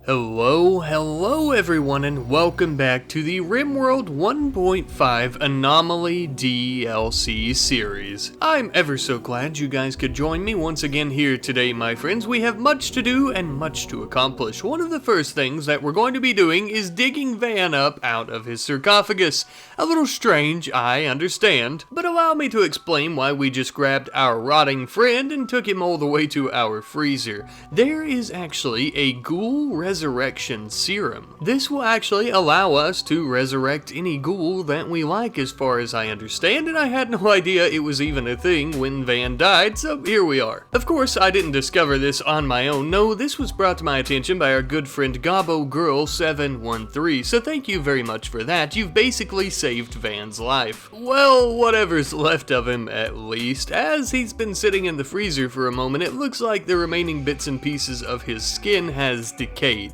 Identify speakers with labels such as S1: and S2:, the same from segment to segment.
S1: Hello everyone, and welcome back to the RimWorld 1.5 Anomaly DLC series. I'm ever so glad you guys could join me once again here today, my friends. We have much to do and much to accomplish. One of the first things that we're going to be doing is digging Van up out of his sarcophagus. A little strange, I understand, but allow me to explain why we just grabbed our rotting friend and took him all the way to our freezer. There is actually a ghoul resurrection serum. This will actually allow us to resurrect any ghoul that we like, as far as I understand, and I had no idea it was even a thing when Van died, so here we are. Of course, I didn't discover this on my own. No, this was brought to my attention by our good friend Gobbo Girl 713, so thank you very much for that. You've basically saved Van's life. Well, whatever's left of him, at least. As he's been sitting in the freezer for a moment, it looks like the remaining bits and pieces of his skin has decayed.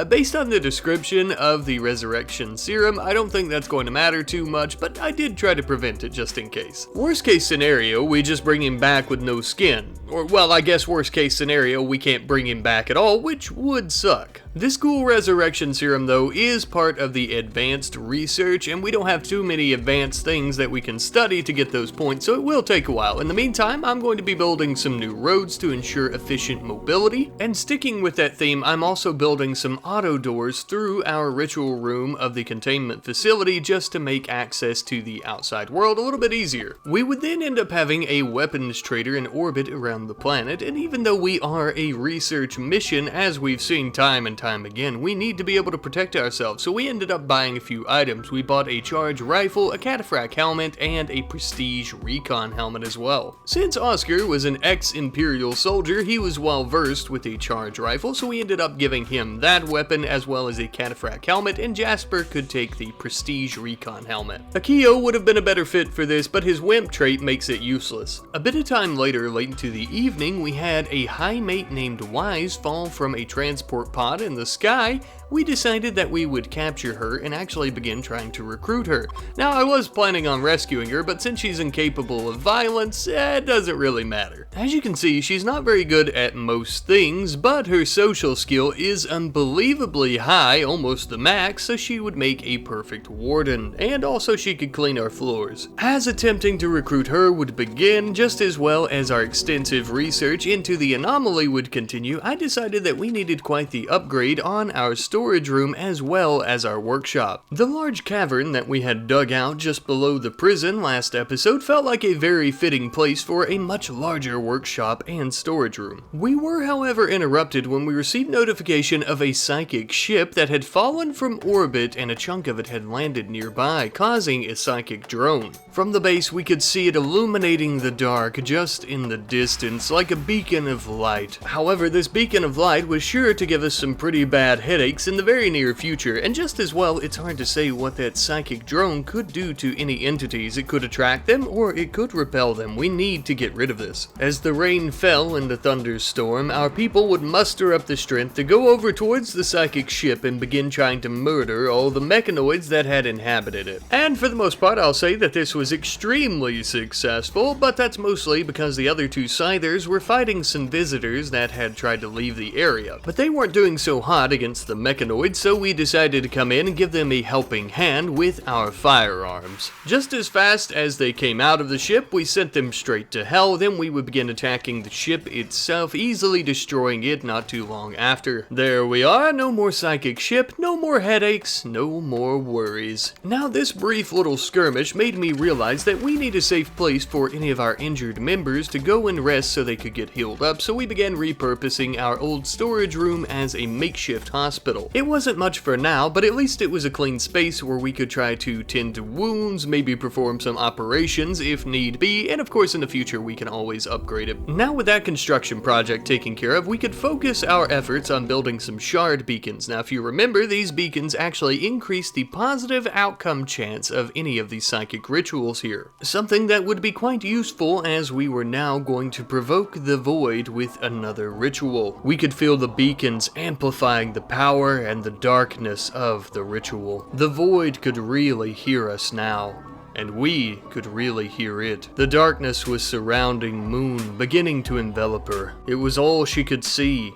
S1: Based on the description of the resurrection serum, I don't think that's going to matter too much, but I did try to prevent it just in case. Worst case scenario, we just bring him back with no skin. Or, well, I guess worst case scenario, we can't bring him back at all, which would suck. This ghoul resurrection serum, though, is part of the advanced research, and we don't have too many advanced things that we can study to get those points, so it will take a while. In the meantime, I'm going to be building some new roads to ensure efficient mobility, and sticking with that theme, I'm also building some auto doors through our ritual room of the containment facility just to make access to the outside world a little bit easier. We would then end up having a weapons trader in orbit around the planet, and even though we are a research mission, as we've seen time and time again, we need to be able to protect ourselves, so we ended up buying a few items. We bought a charge rifle, a cataphract helmet, and a prestige recon helmet as well. Since Oscar was an ex-Imperial soldier, he was well versed with a charge rifle, so we ended up giving him that weapon as well as a cataphract helmet, and Jasper could take the prestige recon helmet. Akio would have been a better fit for this, but his wimp trait makes it useless. A bit of time later, late into the evening, we had a high mate named Wise fall from a transport pod in the sky. We decided that we would capture her and actually begin trying to recruit her. Now, I was planning on rescuing her, but since she's incapable of violence, it doesn't really matter. As you can see, she's not very good at most things, but her social skill is unbelievably high, almost the max, so she would make a perfect warden, and also she could clean our floors. As attempting to recruit her would begin, just as well as our extensive research into the anomaly would continue, I decided that we needed quite the upgrade on our storage room as well as our workshop. The large cavern that we had dug out just below the prison last episode felt like a very fitting place for a much larger workshop and storage room. We were, however, interrupted when we received notification of a psychic ship that had fallen from orbit and a chunk of it had landed nearby, causing a psychic drone. From the base, we could see it illuminating the dark just in the distance like a beacon of light. However, this beacon of light was sure to give us some pretty bad headaches in the very near future, and just as well, it's hard to say what that psychic drone could do to any entities. It could attract them, or it could repel them. We need to get rid of this. As the rain fell in the thunderstorm, our people would muster up the strength to go over towards the psychic ship and begin trying to murder all the mechanoids that had inhabited it. And for the most part, I'll say that this was extremely successful, but that's mostly because the other two Scythers were fighting some visitors that had tried to leave the area. But they weren't doing so hot against the mechanoids, so we decided to come in and give them a helping hand with our firearms. Just as fast as they came out of the ship, we sent them straight to hell. Then we would begin attacking the ship itself, easily destroying it not too long after. There we are, no more psychic ship, no more headaches, no more worries. Now, this brief little skirmish made me realize that we need a safe place for any of our injured members to go and rest so they could get healed up, so we began repurposing our old storage room as a makeshift hospital. It wasn't much for now, but at least it was a clean space where we could try to tend to wounds, maybe perform some operations if need be, and of course in the future we can always upgrade it. Now, with that construction project taken care of, we could focus our efforts on building some shard beacons. Now, if you remember, these beacons actually increase the positive outcome chance of any of these psychic rituals here. Something that would be quite useful as we were now going to provoke the void with another ritual. We could feel the beacons amplifying the power and the darkness of the ritual. The void could really hear us now, and we could really hear it. The darkness was surrounding Moon, beginning to envelop her. It was all she could see,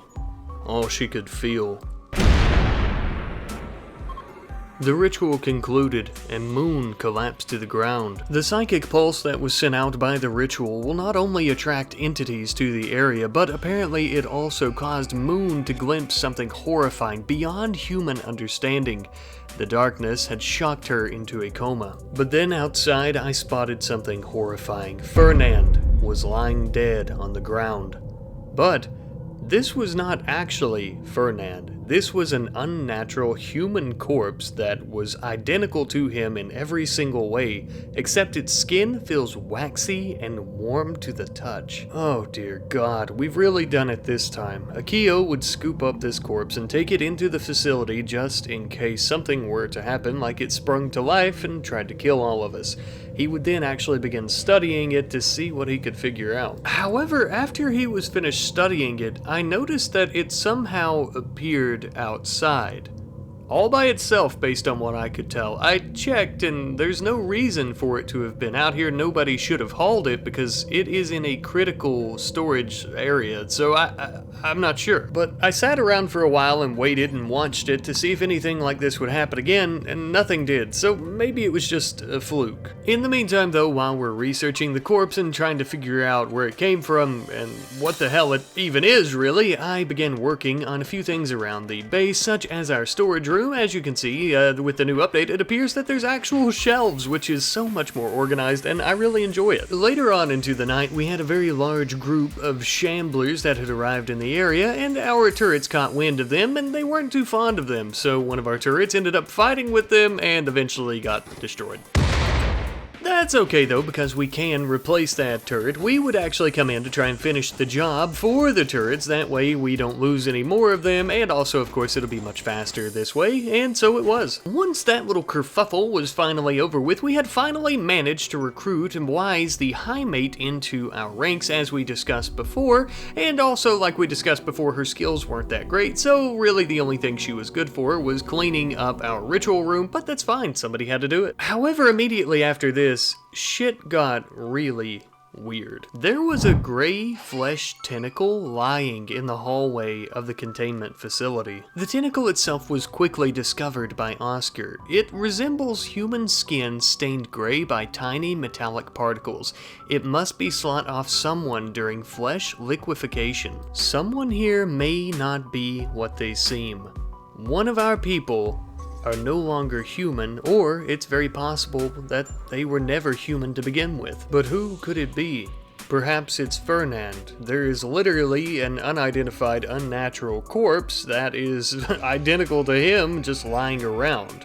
S1: all she could feel. The ritual concluded, and Moon collapsed to the ground. The psychic pulse that was sent out by the ritual will not only attract entities to the area, but apparently it also caused Moon to glimpse something horrifying beyond human understanding. The darkness had shocked her into a coma. But then outside I spotted something horrifying. Fernand was lying dead on the ground. But this was not actually Fernand. This was an unnatural human corpse that was identical to him in every single way, except its skin feels waxy and warm to the touch. Oh dear God, we've really done it this time. Akio would scoop up this corpse and take it into the facility just in case something were to happen, like it sprung to life and tried to kill all of us. He would then actually begin studying it to see what he could figure out. However, after he was finished studying it, I noticed that it somehow appeared outside. All by itself, based on what I could tell. I checked and there's no reason for it to have been out here. Nobody should have hauled it because it is in a critical storage area, so I'm not sure. But I sat around for a while and waited and watched it to see if anything like this would happen again, and nothing did, so maybe it was just a fluke. In the meantime though, while we're researching the corpse and trying to figure out where it came from and what the hell it even is really, I began working on a few things around the base, such as our storage room. As you can see, with the new update, it appears that there's actual shelves, which is so much more organized, and I really enjoy it. Later on into the night, we had a very large group of shamblers that had arrived in the area, and our turrets caught wind of them, and they weren't too fond of them, so one of our turrets ended up fighting with them and eventually got destroyed. That's okay though, because we can replace that turret. We would actually come in to try and finish the job for the turrets, that way we don't lose any more of them, and also of course it'll be much faster this way, and so it was. Once that little kerfuffle was finally over with, we had finally managed to recruit Wise the High Mate into our ranks as we discussed before, and also like we discussed before, her skills weren't that great, so really the only thing she was good for was cleaning up our ritual room, but that's fine, somebody had to do it. However, immediately after this, shit got really weird. There was a gray flesh tentacle lying in the hallway of the containment facility. The tentacle itself was quickly discovered by Oscar. It resembles human skin stained gray by tiny metallic particles. It must be slot off someone during flesh liquefaction. Someone here may not be what they seem. One of our people are no longer human, or it's very possible that they were never human to begin with. But who could it be? Perhaps it's Fernand. There is literally an unidentified unnatural corpse that is identical to him just lying around.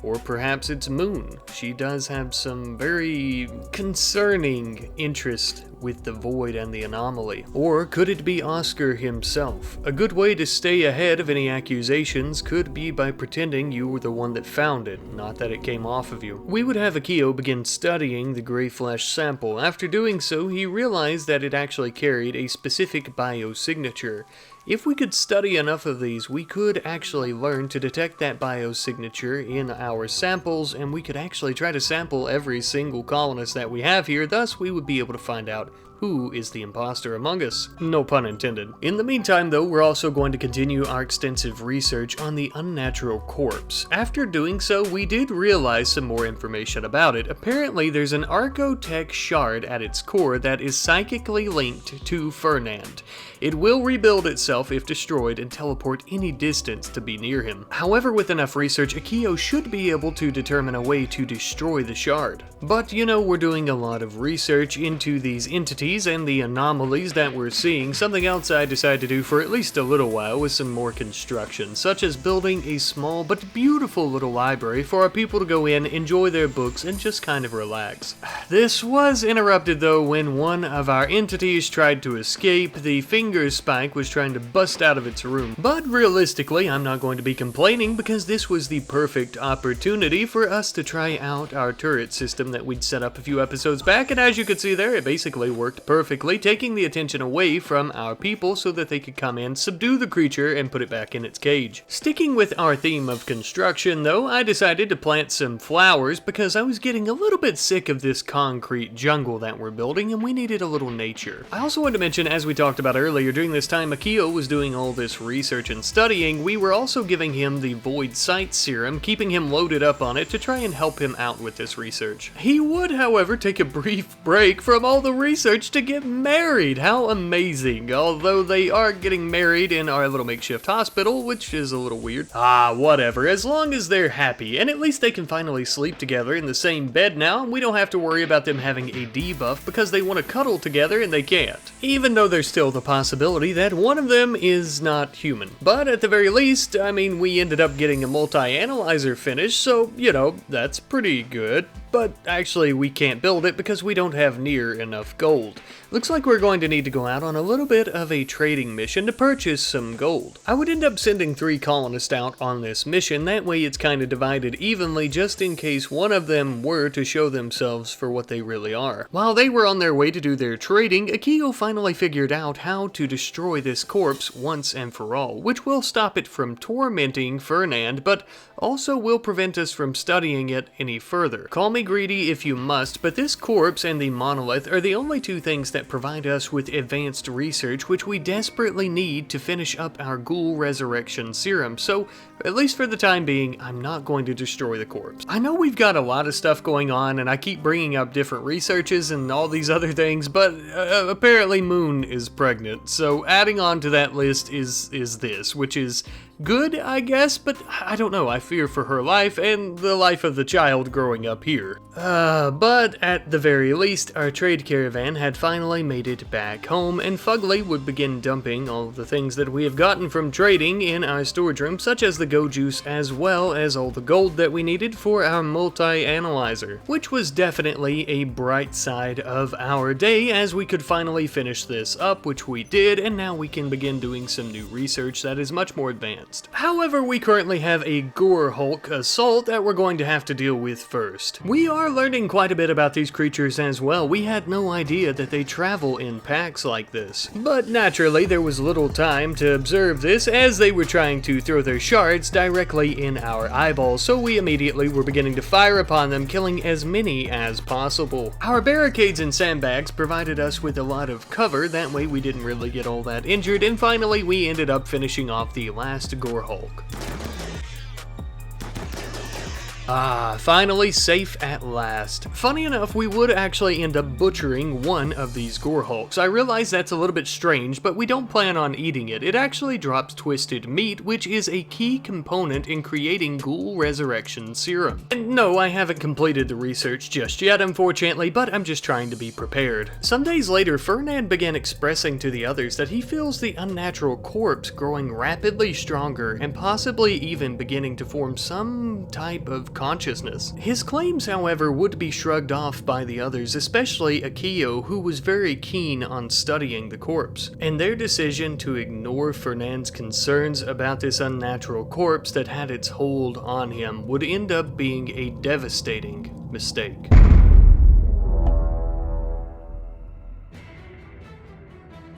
S1: Or perhaps it's Moon. She does have some very concerning interest with the void and the anomaly. Or could it be Oscar himself? A good way to stay ahead of any accusations could be by pretending you were the one that found it, not that it came off of you. We would have Akio begin studying the gray flesh sample. After doing so, he realized that it actually carried a specific biosignature. If we could study enough of these, we could actually learn to detect that biosignature in our samples, and we could actually try to sample every single colonist that we have here, thus we would be able to find out who is the imposter among us. No pun intended. In the meantime though, we're also going to continue our extensive research on the unnatural corpse. After doing so, we did realize some more information about it. Apparently there's an Archotech shard at its core that is psychically linked to Fernand. It will rebuild itself if destroyed and teleport any distance to be near him. However, with enough research, Akio should be able to determine a way to destroy the shard. But you know, we're doing a lot of research into these entities and the anomalies that we're seeing. Something else I decided to do for at least a little while was some more construction, such as building a small but beautiful little library for our people to go in, enjoy their books, and just kind of relax. This was interrupted though when one of our entities tried to escape. The finger spike was trying to bust out of its room. But realistically, I'm not going to be complaining because this was the perfect opportunity for us to try out our turret system that we'd set up a few episodes back, and as you can see there, it basically worked worked perfectly, taking the attention away from our people so that they could come in, subdue the creature, and put it back in its cage. Sticking with our theme of construction, though, I decided to plant some flowers because I was getting a little bit sick of this concrete jungle that we're building, and we needed a little nature. I also wanted to mention, as we talked about earlier, during this time Akio was doing all this research and studying, we were also giving him the Void Sight Serum, keeping him loaded up on it to try and help him out with this research. He would, however, take a brief break from all the research to get married. How amazing. Although they are getting married in our little makeshift hospital, which is a little weird. Ah, whatever. As long as they're happy, and at least they can finally sleep together in the same bed now, and we don't have to worry about them having a debuff because they want to cuddle together and they can't. Even though there's still the possibility that one of them is not human. But at the very least, I mean, we ended up getting a multi-analyzer finish, so, you know, that's pretty good. But actually, we can't build it because we don't have near enough gold. Looks like we're going to need to go out on a little bit of a trading mission to purchase some gold. I would end up sending 3 colonists out on this mission, that way it's kind of divided evenly just in case one of them were to show themselves for what they really are. While they were on their way to do their trading, Akio finally figured out how to destroy this corpse once and for all, which will stop it from tormenting Fernand, but also will prevent us from studying it any further. Call me greedy if you must, but this corpse and the monolith are the only 2 things that provide us with advanced research which we desperately need to finish up our ghoul resurrection serum, so at least for the time being, I'm not going to destroy the corpse. I know we've got a lot of stuff going on and I keep bringing up different researches and all these other things, but apparently Moon is pregnant, so adding on to that list is this, which is good, I guess, but I don't know, I fear for her life and the life of the child growing up here. But at the very least, our trade caravan had finally made it back home, and Fugly would begin dumping all of the things that we have gotten from trading in our storage room, such as the Go Juice, as well as all the gold that we needed for our multi-analyzer, which was definitely a bright side of our day as we could finally finish this up, which we did, and now we can begin doing some new research that is much more advanced. However, we currently have a Gore Hulk assault that we're going to have to deal with first. We are learning quite a bit about these creatures as well. We had no idea that they travel in packs like this. But naturally, there was little time to observe this as they were trying to throw their shards directly in our eyeballs, so we immediately were beginning to fire upon them, killing as many as possible. Our barricades and sandbags provided us with a lot of cover, that way we didn't really get all that injured, and finally we ended up finishing off the last Gore Hulk. Ah, finally safe at last. Funny enough, we would actually end up butchering one of these Gore Hulks. I realize that's a little bit strange, but we don't plan on eating it. It actually drops twisted meat, which is a key component in creating ghoul resurrection serum. And no, I haven't completed the research just yet, unfortunately, but I'm just trying to be prepared. Some days later, Fernand began expressing to the others that he feels the unnatural corpse growing rapidly stronger and possibly even beginning to form some type of consciousness. His claims, however, would be shrugged off by the others, especially Akio, who was very keen on studying the corpse, and their decision to ignore Fernand's concerns about this unnatural corpse that had its hold on him would end up being a devastating mistake.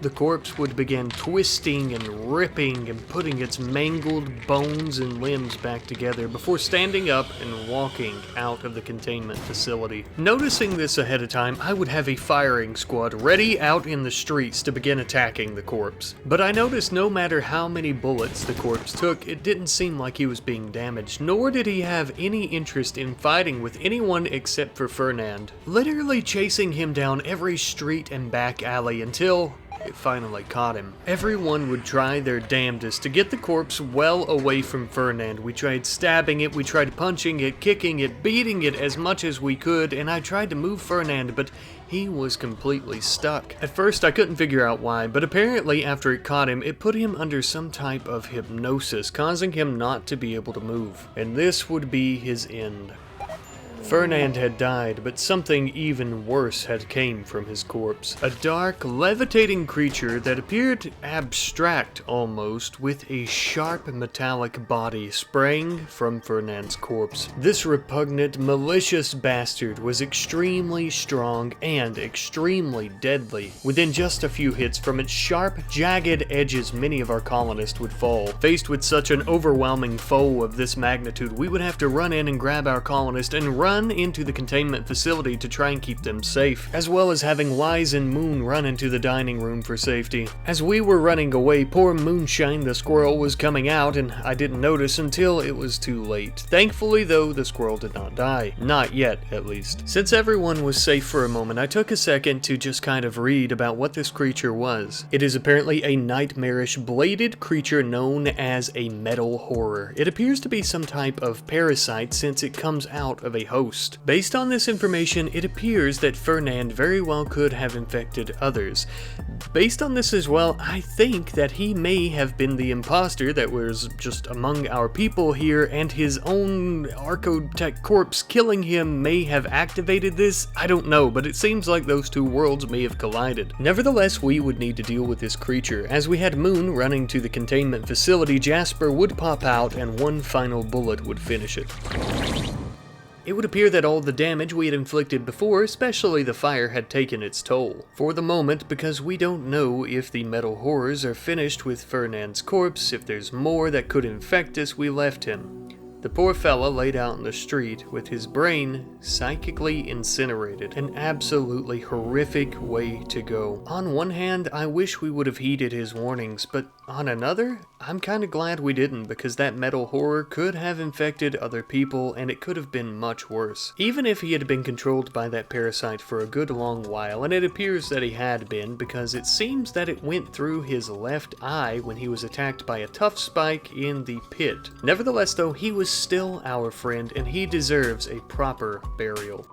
S1: The corpse would begin twisting and ripping and putting its mangled bones and limbs back together before standing up and walking out of the containment facility. Noticing this ahead of time, I would have a firing squad ready out in the streets to begin attacking the corpse. But I noticed no matter how many bullets the corpse took, it didn't seem like he was being damaged, nor did he have any interest in fighting with anyone except for Fernand, literally chasing him down every street and back alley until it finally caught him. Everyone would try their damnedest to get the corpse well away from Fernand. We tried stabbing it, we tried punching it, kicking it, beating it as much as we could, and I tried to move Fernand, but he was completely stuck. At first I couldn't figure out why, but apparently after it caught him, it put him under some type of hypnosis, causing him not to be able to move. And this would be his end. Fernand had died, but something even worse had came from his corpse. A dark, levitating creature that appeared abstract almost, with a sharp metallic body sprang from Fernand's corpse. This repugnant, malicious bastard was extremely strong and extremely deadly. Within just a few hits from its sharp, jagged edges, many of our colonists would fall. Faced with such an overwhelming foe of this magnitude, we would have to run in and grab our colonist and run into the containment facility to try and keep them safe, as well as having Wise and Moon run into the dining room for safety. As we were running away, poor Moonshine the squirrel was coming out, and I didn't notice until it was too late. Thankfully though, the squirrel did not die. Not yet, at least. Since everyone was safe for a moment, I took a second to just kind of read about what this creature was. It is apparently a nightmarish bladed creature known as a metal horror. It appears to be some type of parasite since it comes out of a host. Based on this information, it appears that Fernand very well could have infected others. Based on this as well, I think that he may have been the imposter that was just among our people here, and his own Archotech corpse killing him may have activated this. I don't know, but it seems like those two worlds may have collided. Nevertheless, we would need to deal with this creature. As we had Moon running to the containment facility, Jasper would pop out and one final bullet would finish it. It would appear that all the damage we had inflicted before, especially the fire, had taken its toll. For the moment, because we don't know if the metal horrors are finished with Fernand's corpse, if there's more that could infect us, we left him. The poor fella laid out in the street with his brain psychically incinerated. An absolutely horrific way to go. On one hand, I wish we would have heeded his warnings, but on another, I'm kinda glad we didn't, because that metal horror could have infected other people and it could have been much worse. Even if he had been controlled by that parasite for a good long while, and it appears that he had been, because it seems that it went through his left eye when he was attacked by a tough spike in the pit. Nevertheless though, he was still our friend, and he deserves a proper burial.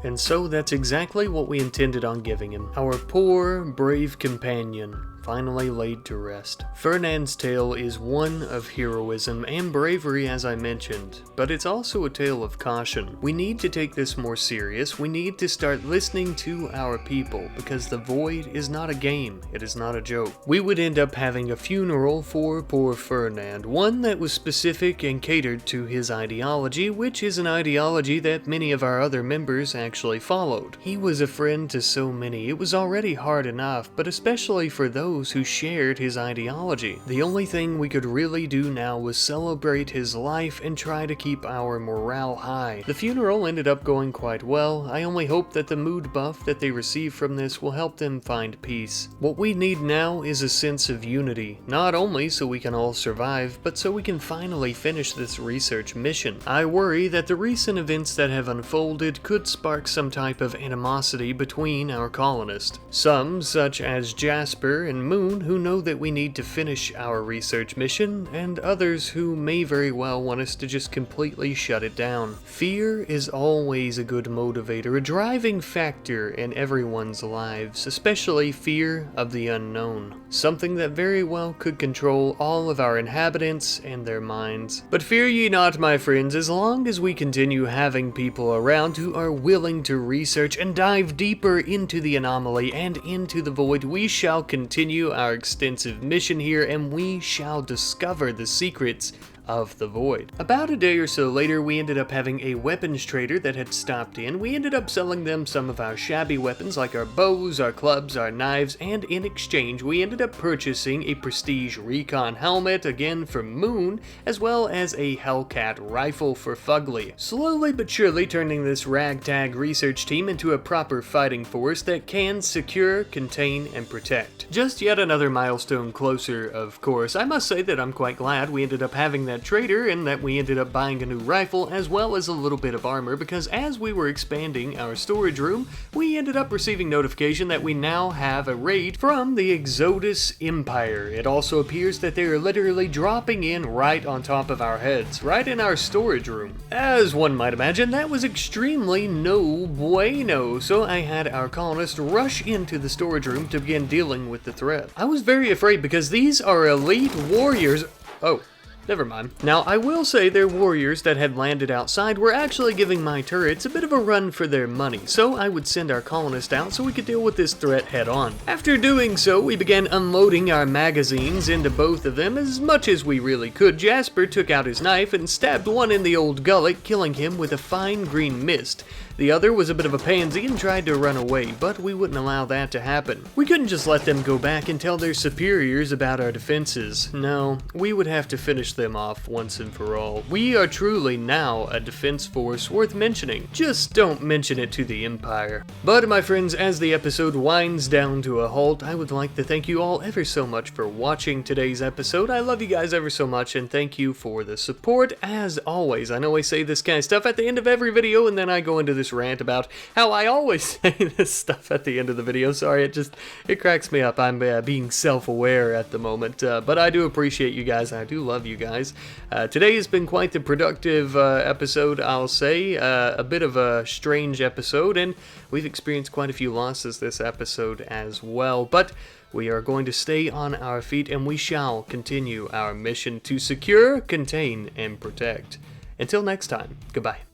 S1: And so that's exactly what we intended on giving him. Our poor, brave companion, finally laid to rest. Fernand's tale is one of heroism and bravery, as I mentioned, but it's also a tale of caution. We need to take this more serious. We need to start listening to our people, because the void is not a game. It is not a joke. We would end up having a funeral for poor Fernand, one that was specific and catered to his ideology, which is an ideology that many of our other members actually followed. He was a friend to so many. It was already hard enough, but especially for those who shared his ideology. The only thing we could really do now was celebrate his life and try to keep our morale high. The funeral ended up going quite well. I only hope that the mood buff that they receive from this will help them find peace. What we need now is a sense of unity, not only so we can all survive, but so we can finally finish this research mission. I worry that the recent events that have unfolded could spark some type of animosity between our colonists. Some, such as Jasper and Moon, who know that we need to finish our research mission, and others who may very well want us to just completely shut it down. Fear is always a good motivator, a driving factor in everyone's lives, especially fear of the unknown. Something that very well could control all of our inhabitants and their minds. But fear ye not, my friends, as long as we continue having people around who are willing to research and dive deeper into the anomaly and into the void, we shall continue our extensive mission here, and we shall discover the secrets of the void. About a day or so later, we ended up having a weapons trader that had stopped in. We ended up selling them some of our shabby weapons like our bows, our clubs, our knives, and in exchange we ended up purchasing a prestige recon helmet, again for Moon, as well as a Hellcat rifle for Fugly. Slowly but surely turning this ragtag research team into a proper fighting force that can secure, contain, and protect. Just yet another milestone closer, of course. I must say that I'm quite glad we ended up having that trader and that we ended up buying a new rifle as well as a little bit of armor, because as we were expanding our storage room, we ended up receiving notification that we now have a raid from the Exodus Empire. It also appears that they are literally dropping in right on top of our heads, right in our storage room. As one might imagine, that was extremely no bueno, so I had our colonists rush into the storage room to begin dealing with the threat. I was very afraid because these are elite warriors. Oh. Never mind. Now, I will say their warriors that had landed outside were actually giving my turrets a bit of a run for their money, so I would send our colonist out so we could deal with this threat head on. After doing so, we began unloading our magazines into both of them as much as we really could. Jasper took out his knife and stabbed one in the old gullet, killing him with a fine green mist. The other was a bit of a pansy and tried to run away, but we wouldn't allow that to happen. We couldn't just let them go back and tell their superiors about our defenses. No, we would have to finish them off once and for all. We are truly now a defense force worth mentioning. Just don't mention it to the Empire. But my friends, as the episode winds down to a halt, I would like to thank you all ever so much for watching today's episode. I love you guys ever so much, and thank you for the support as always. I know I say this kind of stuff at the end of every video, and then I go into this rant about how I always say this stuff at the end of the video. Sorry, it cracks me up. I'm being self-aware at the moment, but I do appreciate you guys. I do love you guys. Today has been quite the productive episode, I'll say. A bit of a strange episode, and we've experienced quite a few losses this episode as well, but we are going to stay on our feet, and we shall continue our mission to secure, contain, and protect. Until next time, goodbye.